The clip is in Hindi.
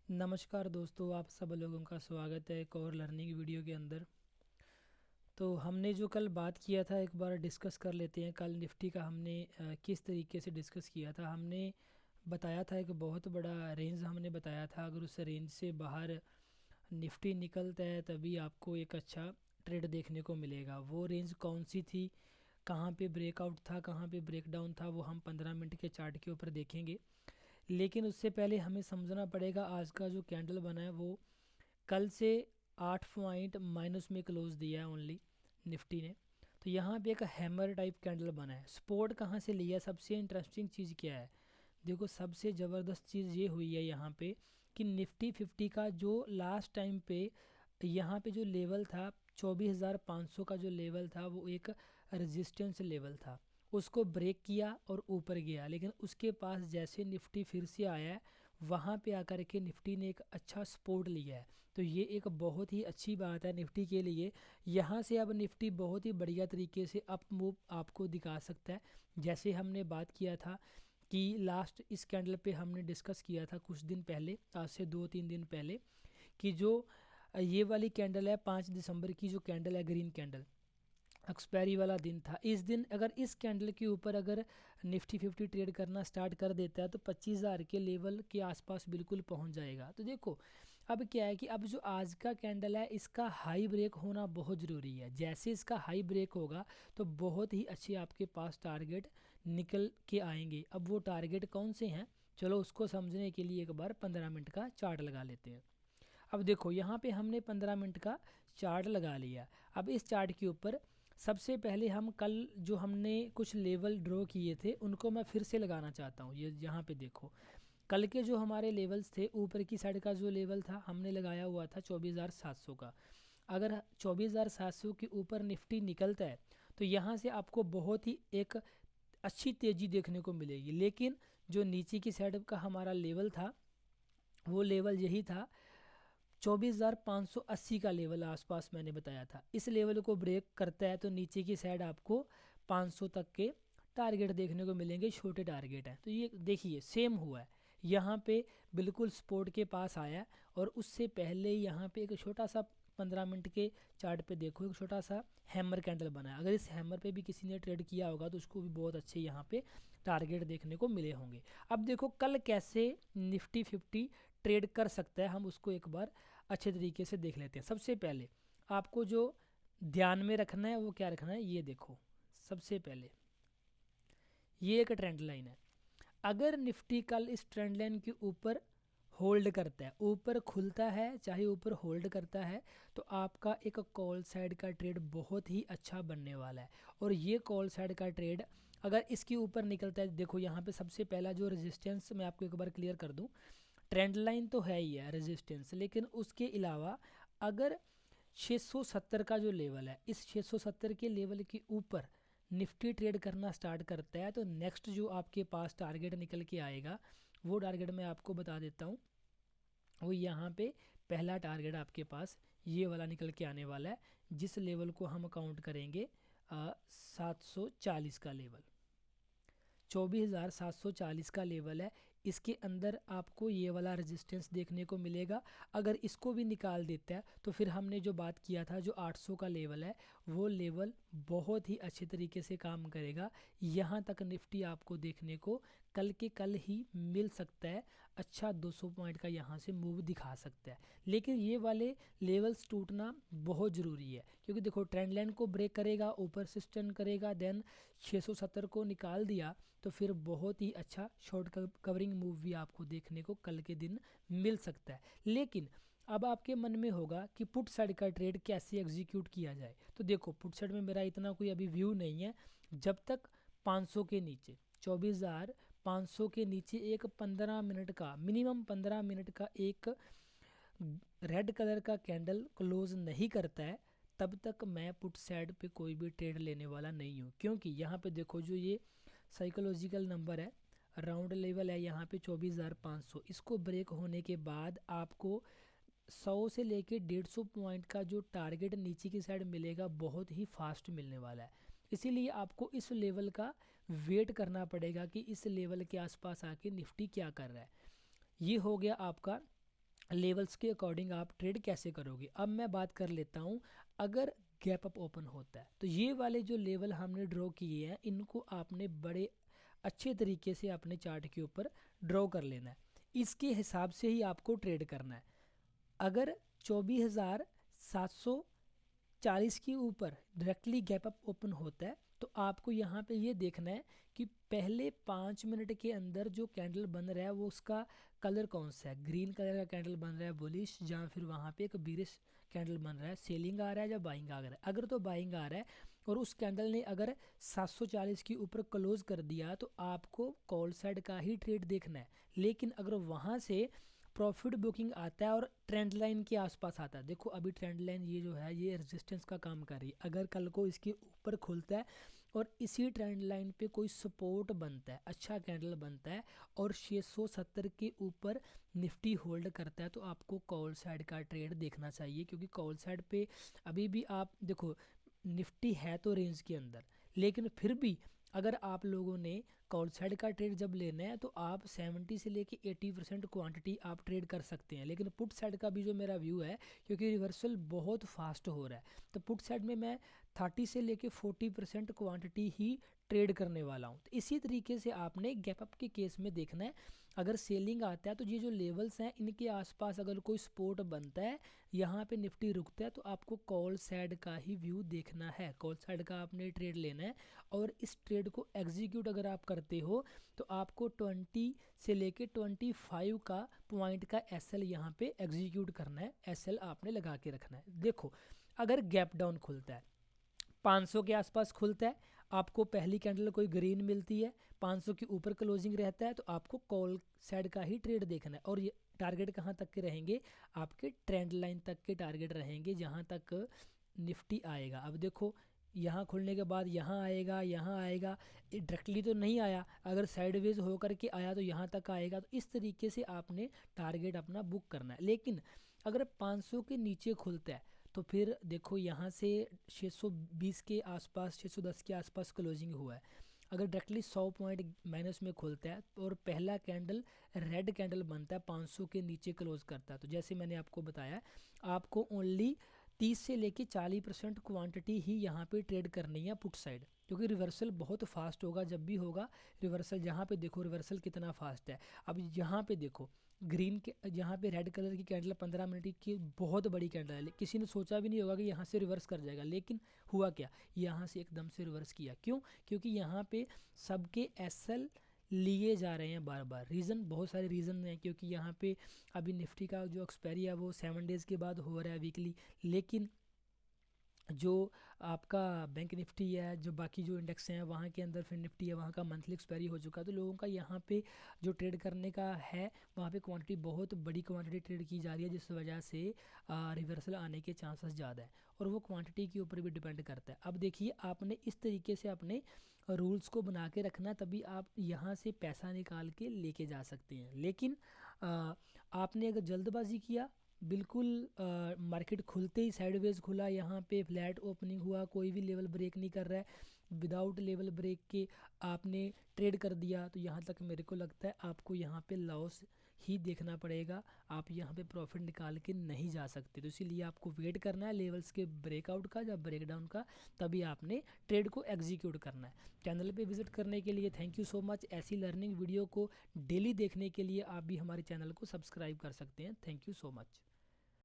नमस्कार दोस्तों, आप सब लोगों का स्वागत है एक और लर्निंग वीडियो के अंदर। तो हमने जो कल बात किया था एक बार डिस्कस कर लेते हैं। कल निफ्टी का हमने किस तरीके से डिस्कस किया था। हमने बताया था एक बहुत बड़ा रेंज हमने बताया था, अगर उस रेंज से बाहर निफ्टी निकलता है तभी आपको एक अच्छा ट्रेड देखने को मिलेगा। वो रेंज कौन सी थी, कहाँ पे ब्रेकआउट था, कहाँ पे ब्रेकडाउन था, वो हम 15 मिनट के चार्ट के ऊपर देखेंगे। लेकिन उससे पहले हमें समझना पड़ेगा आज का जो कैंडल बना है वो कल से 8 पॉइंट माइनस में क्लोज दिया है ओनली निफ्टी ने। तो यहाँ पे एक हैमर टाइप कैंडल बना है। सपोर्ट कहाँ से लिया, सबसे इंटरेस्टिंग चीज़ क्या है, देखो सबसे ज़बरदस्त चीज़ ये हुई है यहाँ पे कि निफ्टी 50 का जो लास्ट टाइम पे यहाँ पे जो लेवल था 24,500 का जो लेवल था वो एक रेजिस्टेंस लेवल था। उसको ब्रेक किया और ऊपर गया, लेकिन उसके पास जैसे निफ्टी फिर से आया है वहाँ पे आकर के निफ्टी ने एक अच्छा सपोर्ट लिया है। तो ये एक बहुत ही अच्छी बात है निफ्टी के लिए। यहाँ से अब निफ्टी बहुत ही बढ़िया तरीके से अप मूव आपको दिखा सकता है। जैसे हमने बात किया था कि लास्ट इस कैंडल पे हमने डिस्कस किया था कुछ दिन पहले, आज से 2-3 दिन पहले, कि जो ये वाली कैंडल है 5 दिसंबर की जो कैंडल है, ग्रीन कैंडल, एक्सपायरी वाला दिन था। इस दिन अगर इस कैंडल के ऊपर अगर निफ्टी 50 ट्रेड करना स्टार्ट कर देता है तो 25,000 के लेवल के आसपास बिल्कुल पहुंच जाएगा। तो देखो अब क्या है कि अब जो आज का कैंडल है इसका हाई ब्रेक होना बहुत ज़रूरी है। जैसे इसका हाई ब्रेक होगा तो बहुत ही अच्छे आपके पास टारगेट निकल के आएंगे। अब वो टारगेट कौन से हैं, चलो उसको समझने के लिए एक बार 15 मिनट का चार्ट लगा लेते हैं। अब देखो यहाँ पे हमने 15 मिनट का चार्ट लगा लिया। अब इस चार्ट के ऊपर सबसे पहले हम कल जो हमने कुछ लेवल ड्रॉ किए थे उनको मैं फिर से लगाना चाहता हूँ। ये यहाँ पे देखो कल के जो हमारे लेवल्स थे, ऊपर की साइड का जो लेवल था हमने लगाया हुआ था 24,700 का। अगर 24,700 के ऊपर निफ्टी निकलता है तो यहाँ से आपको बहुत ही एक अच्छी तेज़ी देखने को मिलेगी। लेकिन जो नीचे की साइड का हमारा लेवल था वो लेवल यही था 24,580 का लेवल आसपास मैंने बताया था। इस लेवल को ब्रेक करता है तो नीचे की साइड आपको 500 तक के टारगेट देखने को मिलेंगे, छोटे टारगेट हैं। तो ये देखिए सेम हुआ है, यहाँ पे बिल्कुल सपोर्ट के पास आया और उससे पहले यहाँ पे एक छोटा सा 15 मिनट के चार्ट पे देखो एक छोटा सा हैमर कैंडल बना है। अगर इस हैमर पे भी किसी ने ट्रेड किया होगा तो उसको भी बहुत अच्छे यहाँ पे टारगेट देखने को मिले होंगे। अब देखो कल कैसे निफ्टी 50 ट्रेड कर सकता है, हम उसको एक बार अच्छे तरीके से देख लेते हैं। सबसे पहले आपको जो ध्यान में रखना है वो क्या रखना है, ये देखो सबसे पहले ये एक ट्रेंड लाइन है। अगर निफ्टी कल इस ट्रेंड लाइन के ऊपर होल्ड करता है, ऊपर खुलता है चाहे ऊपर होल्ड करता है, तो आपका एक कॉल साइड का ट्रेड बहुत ही अच्छा बनने वाला है। और ये कॉल साइड का ट्रेड अगर इसके ऊपर निकलता है, देखो यहाँ पे सबसे पहला जो रेजिस्टेंस मैं आपको एक बार क्लियर कर दूं, ट्रेंड लाइन तो है ही है रेजिस्टेंस, लेकिन उसके अलावा अगर 670 का जो लेवल है, इस 670 के लेवल के ऊपर निफ्टी ट्रेड करना स्टार्ट करता है तो नेक्स्ट जो आपके पास टारगेट निकल के आएगा वो टारगेट मैं आपको बता देता हूँ। वो यहाँ पे पहला टारगेट आपके पास ये वाला निकल के आने वाला है, जिस लेवल को हम काउंट करेंगे 740 का लेवल, 24,740 का लेवल है। इसके अंदर आपको ये वाला रेजिस्टेंस देखने को मिलेगा। अगर इसको भी निकाल देता है तो फिर हमने जो बात किया था जो 800 का लेवल है वो लेवल बहुत ही अच्छे तरीके से काम करेगा। यहाँ तक निफ्टी आपको देखने को कल के कल ही मिल सकता है। अच्छा 200 पॉइंट का यहाँ से मूव दिखा सकता है, लेकिन ये वाले लेवल्स टूटना बहुत ज़रूरी है क्योंकि देखो ट्रेंड लाइन को ब्रेक करेगा, ऊपर से स्टैंड करेगा, देन 670 को निकाल दिया तो फिर बहुत ही अच्छा शॉर्ट कवरिंग मूव भी आपको देखने को कल के दिन मिल सकता है। लेकिन अब आपके मन में होगा कि पुट साइड का ट्रेड कैसे एग्जीक्यूट किया जाए। तो देखो पुट साइड में मेरा इतना कोई अभी व्यू नहीं है। जब तक 500 के नीचे 24,500 के नीचे एक 15 मिनट का मिनिमम 15 मिनट का एक रेड कलर का कैंडल क्लोज नहीं करता है तब तक मैं पुट साइड पे कोई भी ट्रेड लेने वाला नहीं हूँ। क्योंकि यहाँ पे देखो जो ये साइकोलॉजिकल नंबर है, राउंड लेवल है यहाँ पे 24,500, इसको ब्रेक होने के बाद आपको 100 से लेके 150 पॉइंट का जो टारगेट नीचे की साइड मिलेगा बहुत ही फास्ट मिलने वाला है। इसीलिए आपको इस लेवल का वेट करना पड़ेगा कि इस लेवल के आसपास आके निफ्टी क्या कर रहा है। ये हो गया आपका लेवल्स के अकॉर्डिंग आप ट्रेड कैसे करोगे। अब मैं बात कर लेता हूँ, अगर गैप अप ओपन होता है तो ये वाले जो लेवल हमने ड्रॉ किए हैं इनको आपने बड़े अच्छे तरीके से अपने चार्ट के ऊपर ड्रॉ कर लेना है, इसके हिसाब से ही आपको ट्रेड करना है। अगर 24,740 के ऊपर डायरेक्टली गैप अप ओपन होता है तो आपको यहाँ पे ये देखना है कि पहले 5 मिनट के अंदर जो कैंडल बन रहा है वो उसका कलर कौन सा है। ग्रीन कलर का कैंडल बन रहा है बुलिश, या फिर वहाँ पे एक बीरिश कैंडल बन रहा है, सेलिंग आ रहा है या बाइंग आ रहा है। अगर तो बाइंग आ रहा है और उस कैंडल ने अगर 740 के ऊपर क्लोज कर दिया तो आपको कॉल साइड का ही ट्रेड देखना है। लेकिन अगर वहाँ से प्रॉफिट बुकिंग आता है और ट्रेंड लाइन के आसपास आता है, देखो अभी ट्रेंड लाइन ये जो है ये रेजिस्टेंस का काम कर रही है। अगर कल को इसके ऊपर खुलता है और इसी ट्रेंड लाइन पे कोई सपोर्ट बनता है, अच्छा कैंडल बनता है और 670 के ऊपर निफ्टी होल्ड करता है तो आपको कॉल साइड का ट्रेड देखना चाहिए। क्योंकि कॉल साइड पे अभी भी आप देखो निफ्टी है तो रेंज के अंदर, लेकिन फिर भी अगर आप लोगों ने कॉल साइड का ट्रेड जब लेना है तो आप 70 से लेके 80% क्वांटिटी आप ट्रेड कर सकते हैं। लेकिन पुट साइड का भी जो मेरा व्यू है, क्योंकि रिवर्सल बहुत फास्ट हो रहा है तो पुट साइड में मैं 30 से लेके 40% क्वांटिटी ही ट्रेड करने वाला हूँ। तो इसी तरीके से आपने गैप अप के केस में देखना है, अगर सेलिंग आता है तो ये जो लेवल्स हैं इनके आसपास अगर कोई सपोर्ट बनता है, यहाँ पे निफ्टी रुकता है तो आपको कॉल साइड का ही व्यू देखना है, कॉल साइड का आपने ट्रेड लेना है। और इस ट्रेड को एग्जीक्यूट अगर आप करते हो तो आपको 20 से लेके 25 का पॉइंट का एसएल यहाँ पे एग्जीक्यूट करना है, एसएल आपने लगा के रखना है। देखो अगर गैप डाउन खुलता है 500 के आसपास खुलता है, आपको पहली कैंडल कोई ग्रीन मिलती है, 500 के ऊपर क्लोजिंग रहता है तो आपको कॉल साइड का ही ट्रेड देखना है। और ये टारगेट कहाँ तक के रहेंगे, आपके ट्रेंड लाइन तक के टारगेट रहेंगे जहाँ तक निफ्टी आएगा। अब देखो यहाँ खुलने के बाद यहाँ आएगा, यहाँ आएगा, डायरेक्टली तो नहीं आया, अगर साइडवेज होकर के आया तो यहाँ तक आएगा। तो इस तरीके से आपने टारगेट अपना बुक करना है। लेकिन अगर 500 के नीचे खुलता है तो फिर देखो यहाँ से 620 के आसपास 610 के आसपास क्लोजिंग हुआ है, अगर डायरेक्टली 100 पॉइंट माइनस में खुलता है और पहला कैंडल रेड कैंडल बनता है 500 के नीचे क्लोज करता है, तो जैसे मैंने आपको बताया आपको ओनली 30 से लेके 40% क्वांटिटी ही यहाँ पे ट्रेड करनी है पुट साइड, क्योंकि रिवर्सल बहुत फास्ट होगा। जब भी होगा रिवर्सल, जहाँ पे देखो रिवर्सल कितना फास्ट है। अब यहाँ पे देखो ग्रीन के यहाँ पे रेड कलर की कैंडल 15 मिनट की बहुत बड़ी कैंडल है, किसी ने सोचा भी नहीं होगा कि यहाँ से रिवर्स कर जाएगा। लेकिन हुआ क्या, यहाँ से एकदम से रिवर्स किया। क्यों? क्योंकि यहाँ पे सबके एसएल लिए जा रहे हैं बार बार। रीज़न बहुत सारे रीज़न हैं, क्योंकि यहाँ पे अभी निफ्टी का जो एक्सपायरी है वो 7 डेज़ के बाद हो रहा है वीकली, लेकिन जो आपका बैंक निफ्टी है, जो बाकी जो इंडेक्स हैं वहाँ के अंदर फिर निफ्टी है, वहाँ का मंथली एक्सपायरी हो चुका है। तो लोगों का यहाँ पे जो ट्रेड करने का है वहाँ पे क्वांटिटी बहुत बड़ी क्वांटिटी ट्रेड की जा रही है, जिस वजह से रिवर्सल आने के चांसेस ज़्यादा है और वो क्वांटिटी के ऊपर भी डिपेंड करता है। अब देखिए आपने इस तरीके से अपने रूल्स को बना के रखना, तभी आप यहाँ से पैसा निकाल के लेके जा सकते हैं। लेकिन आपने अगर जल्दबाजी किया, बिल्कुल मार्केट खुलते ही साइडवेज खुला, यहाँ पे फ्लैट ओपनिंग हुआ, कोई भी लेवल ब्रेक नहीं कर रहा है, विदाउट लेवल ब्रेक के आपने ट्रेड कर दिया, तो यहाँ तक मेरे को लगता है आपको यहाँ पे लॉस ही देखना पड़ेगा, आप यहाँ पे प्रॉफिट निकाल के नहीं जा सकते। तो इसीलिए आपको वेट करना है लेवल्स के ब्रेकआउट का या ब्रेकडाउन का, तभी आपने ट्रेड को एग्जीक्यूट करना है। चैनल पे विजिट करने के लिए थैंक यू सो मच। ऐसी लर्निंग वीडियो को डेली देखने के लिए आप भी हमारे चैनल को सब्सक्राइब कर सकते हैं। Thank you so much.